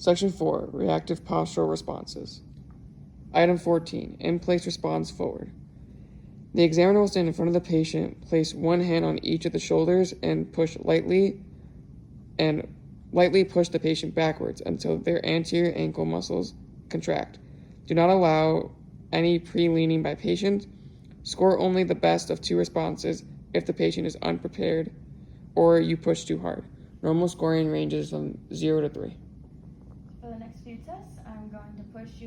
Section 4, reactive postural responses. Item 14, in-place response forward. The examiner will stand in front of the patient, place one hand on each of the shoulders, and lightly push the patient backwards until their anterior ankle muscles contract. Do not allow any pre-leaning by patient. Score only the best of two responses if the patient is unprepared or you push too hard. Normal scoring ranges from 0 to 3. For the next few tests, I'm going to push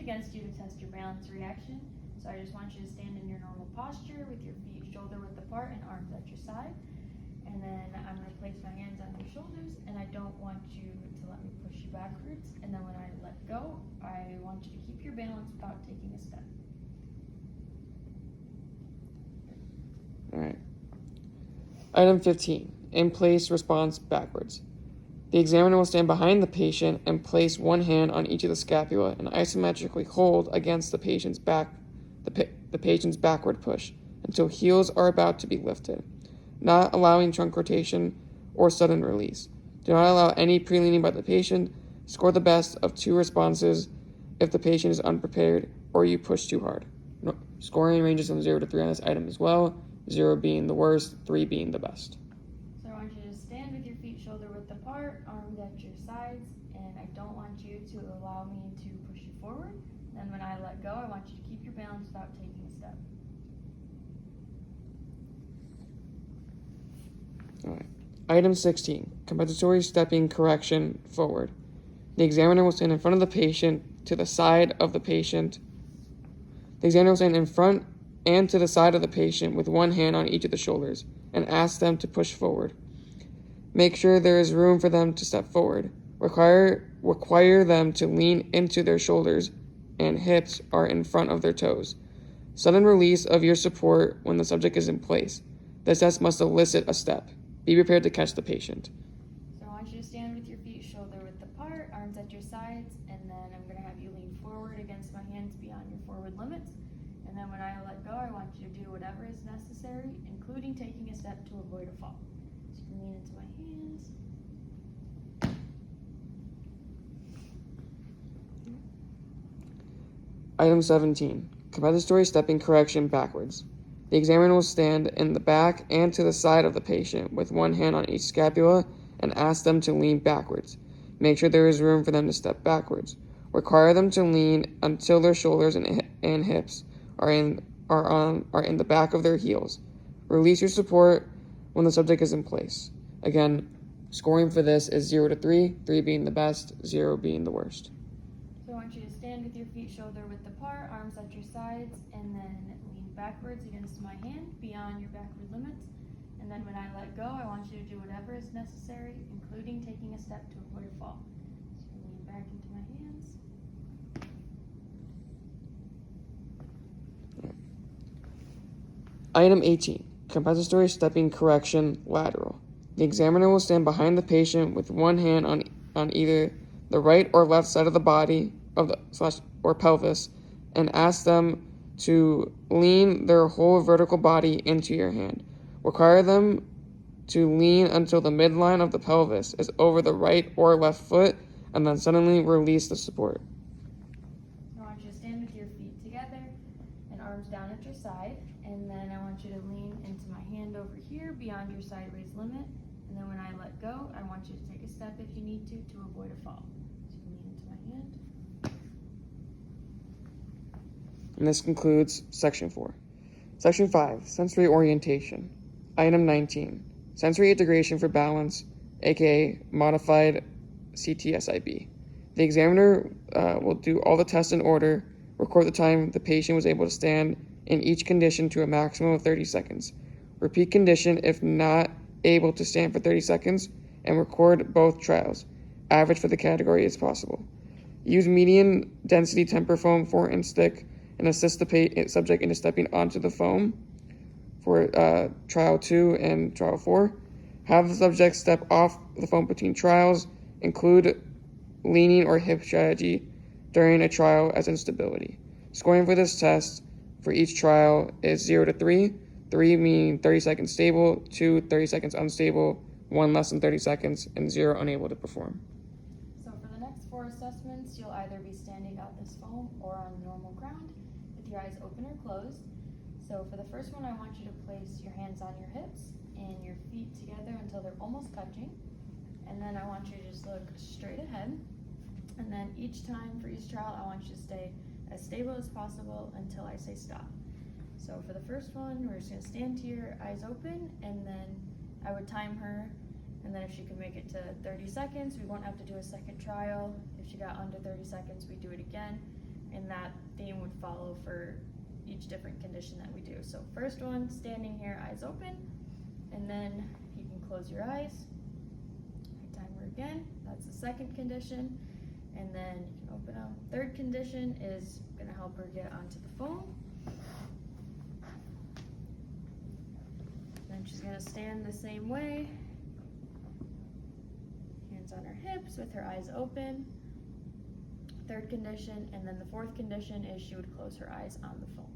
against you to test your balance reaction. So I just want you to stand in your normal posture with your feet shoulder width apart and arms at your side. And then I'm going to place my hands on your shoulders, and I don't want you to let me push you backwards. And then when I let go, I want you to keep your balance without taking a step. All right. Item 15, in-place response backwards. The examiner will stand behind the patient and place one hand on each of the scapula and isometrically hold against the patient's backward push until heels are about to be lifted, not allowing trunk rotation or sudden release. Do not allow any pre-leaning by the patient. Score the best of two responses if the patient is unprepared or you push too hard. Scoring ranges from 0 to 3 on this item as well, 0 being the worst, 3 being the best. So I want you to stand with your feet shoulder width apart, arms at your sides, and I don't want you to allow me to push you forward. Then when I let go, I want you to keep your balance without taking a step. All right. Item 16, compensatory stepping correction forward. The examiner will stand in front of the patient to the side of the patient. The examiner will stand in front and to the side of the patient with one hand on each of the shoulders and ask them to push forward. Make sure there is room for them to step forward. Require them to lean into their shoulders and hips are in front of their toes. Sudden release of your support when the subject is in place. This test must elicit a step. Be prepared to catch the patient. So I want you to stand with your feet shoulder width apart, arms at your sides, and then I'm going to have you lean forward against my hands beyond your forward limits. And then when I let go, I want you to do whatever is necessary, including taking a step to avoid a fall. So you can lean into my hands. Item 17, compensatory stepping correction backwards. The examiner will stand in the back and to the side of the patient with one hand on each scapula and ask them to lean backwards. Make sure there is room for them to step backwards. Require them to lean until their shoulders and hips are in the back of their heels. Release your support when the subject is in place. Again, scoring for this is 0 to 3, 3 being the best, 0 being the worst. So I want you to stand with your feet shoulder width apart, arms at your sides, and then lean backwards against my hand beyond your backward limits. And then when I let go, I want you to do whatever is necessary, including taking a step to avoid a fall. So lean back into my hands. Item 18, compensatory stepping correction lateral. The examiner will stand behind the patient with one hand on either the right or left side of the body or pelvis and ask them to lean their whole vertical body into your hand. Require them to lean until the midline of the pelvis is over the right or left foot and then suddenly release the support. I want you to stand with your feet together and arms down at your side, and then I want you to lean into my hand over here beyond your sideways limit, and then when I let go, I want you to take a step if you need to avoid a fall. So lean into my hand. And this concludes Section 4. Section 5, sensory orientation. Item 19, sensory integration for balance, aka modified CTSIB. The examiner will do all the tests in order, record the time the patient was able to stand in each condition to a maximum of 30 seconds. Repeat condition if not able to stand for 30 seconds, and record both trials. Average for the category is possible. Use medium density temper foam 4-inch stick and assist the subject into stepping onto the foam for trial 2 and trial 4. Have the subject step off the foam between trials. Include leaning or hip strategy during a trial as instability. Scoring for this test for each trial is 0 to 3, 3 meaning 30 seconds stable, 2 30 seconds unstable, 1 less than 30 seconds, and 0 unable to perform. 4 assessments, you'll either be standing on this foam or on normal ground with your eyes open or closed. So for the first one, I want you to place your hands on your hips and your feet together until they're almost touching. And then I want you to just look straight ahead. And then each time for each trial, I want you to stay as stable as possible until I say stop. So for the first one, we're just gonna stand here, eyes open, and then I would time her. And then if she could make it to 30 seconds, we won't have to do a second trial. If she got under 30 seconds, we do it again. And that theme would follow for each different condition that we do. So first one, standing here, eyes open, and then you can close your eyes. Timer again, that's the second condition, and then you can open them. Third condition is gonna help her get onto the foam. Then she's gonna stand the same way, hands on her hips with her eyes open. Third condition, and then the fourth condition is she would close her eyes on the foam.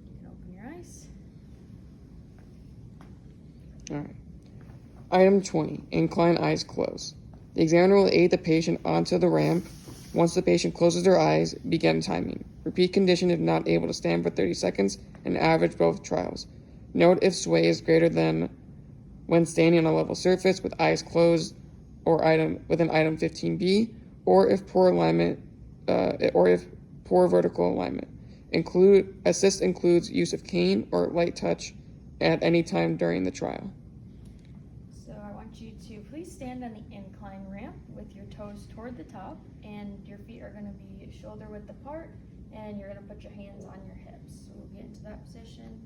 You can open your eyes. All right. Item 20, incline eyes closed. The examiner will aid the patient onto the ramp. Once the patient closes their eyes, begin timing. Repeat condition if not able to stand for 30 seconds and average both trials. Note if sway is greater than when standing on a level surface with eyes closed or within item 15B, or if poor alignment, or if poor vertical alignment. Assist includes use of cane or light touch at any time during the trial. So I want you to please stand on the incline ramp with your toes toward the top, and your feet are going to be shoulder width apart, and you're going to put your hands on your hips. So we'll get into that position.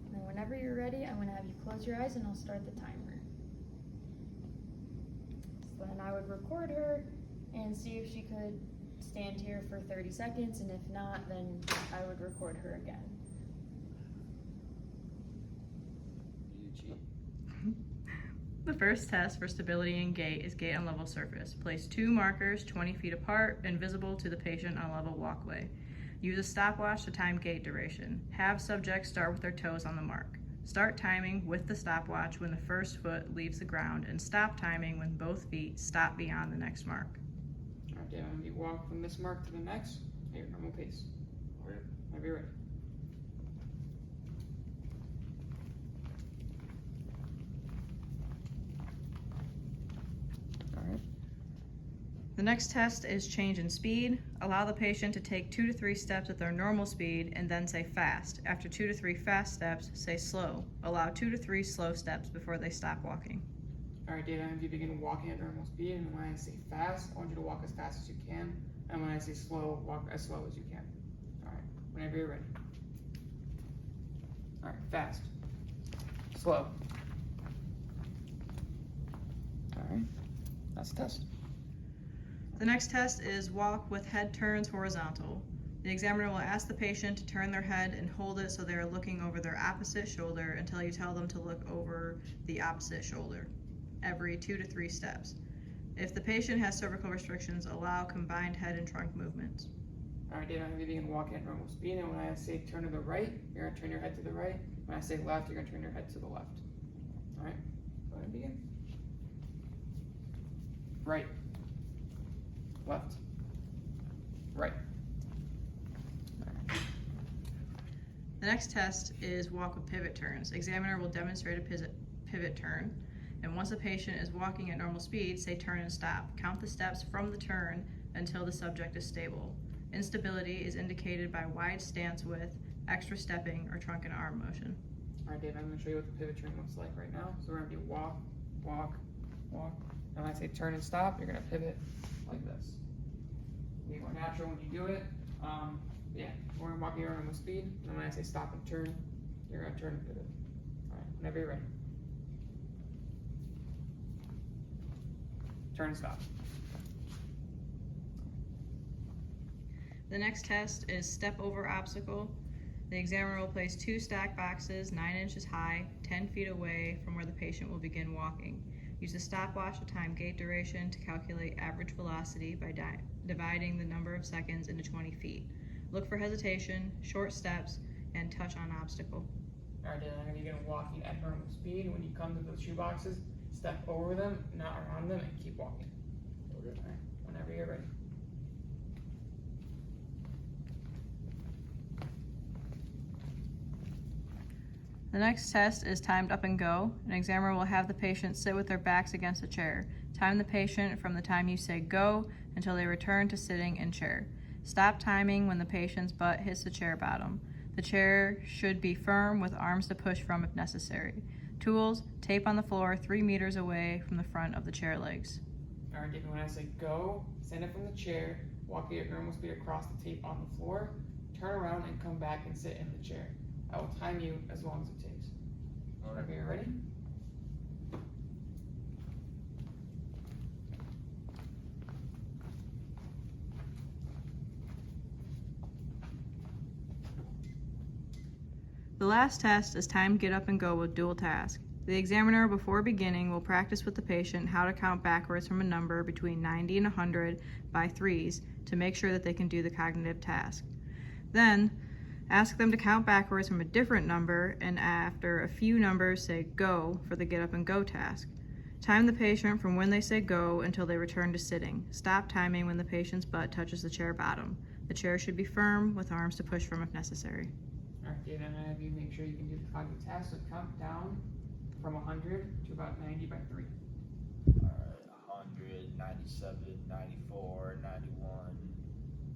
And then whenever you're ready, I'm going to have you close your eyes and I'll start the timer. So then I would record her and see if she could stand here for 30 seconds, and if not, then I would record her again. The first test for stability and gait is gait on level surface. Place 2 markers 20 feet apart and visible to the patient on a level walkway. Use a stopwatch to time gait duration. Have subjects start with their toes on the mark. Start timing with the stopwatch when the first foot leaves the ground, and stop timing when both feet stop beyond the next mark. All right, Dan, you walk from this mark to the next at your normal pace. All right, whenever you're ready. All right. The next test is change in speed. Allow the patient to take 2 to 3 steps at their normal speed and then say fast. After 2 to 3 fast steps, say slow. Allow 2 to 3 slow steps before they stop walking. All right, Dana, if you begin walking at normal speed, and when I say fast, I want you to walk as fast as you can, and when I say slow, walk as slow as you can. All right, whenever you're ready. All right, fast, slow. All right, that's the test. The next test is walk with head turns horizontal. The examiner will ask the patient to turn their head and hold it so they are looking over their opposite shoulder until you tell them to look over the opposite shoulder every 2 to 3 steps. If the patient has cervical restrictions, allow combined head and trunk movements. All right, Dana, you begin walking at normal speed, and when I say turn to the right, you're gonna turn your head to the right. When I say left, you're gonna turn your head to the left. All right, go ahead and begin. Right, left, right. The next test is walk with pivot turns. Examiner will demonstrate a pivot turn, and once the patient is walking at normal speed, say turn and stop. Count the steps from the turn until the subject is stable. Instability is indicated by wide stance width, extra stepping, or trunk and arm motion. All right, Dave, I'm gonna show you what the pivot turn looks like right now. So we're gonna do walk, walk, walk. And when I say turn and stop, you're gonna pivot like this. Be more natural when you do it. Yeah, we're gonna walk here at normal speed. And when I say stop and turn, you're gonna turn and pivot. All right, whenever you're ready. Turn and stop. The next test is step over obstacle. The examiner will place 2 stack boxes 9 inches high, 10 feet away from where the patient will begin walking. Use a stopwatch to time gait duration to calculate average velocity by dividing the number of seconds into 20 feet. Look for hesitation, short steps, and touch on obstacle. Alright, then I'm gonna begin walking at normal speed. When you come to those shoe boxes, step over them, not around them, and keep walking. Okay. Alright, whenever you're ready. The next test is timed up and go. An examiner will have the patient sit with their backs against a chair. Time the patient from the time you say go until they return to sitting in chair. Stop timing when the patient's butt hits the chair bottom. The chair should be firm with arms to push from if necessary. Tools, tape on the floor 3 meters away from the front of the chair legs. Alright, David, when I say go, stand up from the chair, walk at your normal speed across the tape on the floor, turn around and come back and sit in the chair. I will time you as long as it takes. Whenever you're ready. The last test is timed get up and go with dual task. The examiner, before beginning, will practice with the patient how to count backwards from a number between 90 and 100 by threes to make sure that they can do the cognitive task. Then, ask them to count backwards from a different number, and after a few numbers, say go for the get up and go task. Time the patient from when they say go until they return to sitting. Stop timing when the patient's butt touches the chair bottom. The chair should be firm with arms to push from if necessary. Alright, David, I'm gonna have you make sure you can do the cognitive task, so count down from 100 to about 90 by 3. Alright, 100, 97, 94, 91,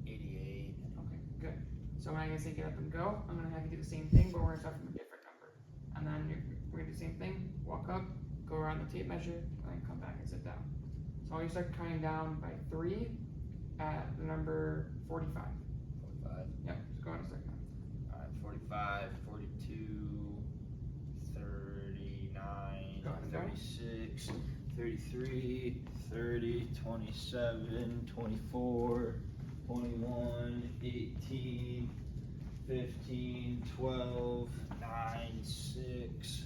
88. Okay, good. So when I say get up and go, I'm gonna have you do the same thing, but we're gonna start from a different number. And then we're gonna do the same thing, walk up, go around the tape measure, and then come back and sit down. So I want you to start counting down by 3 at the number 45. 45. Yep, just go ahead and start counting. Alright, 45, 42, 39, Go ahead, go. 36, 33, 30, 27, 24, 21, 18, 15, 12, 9, 6,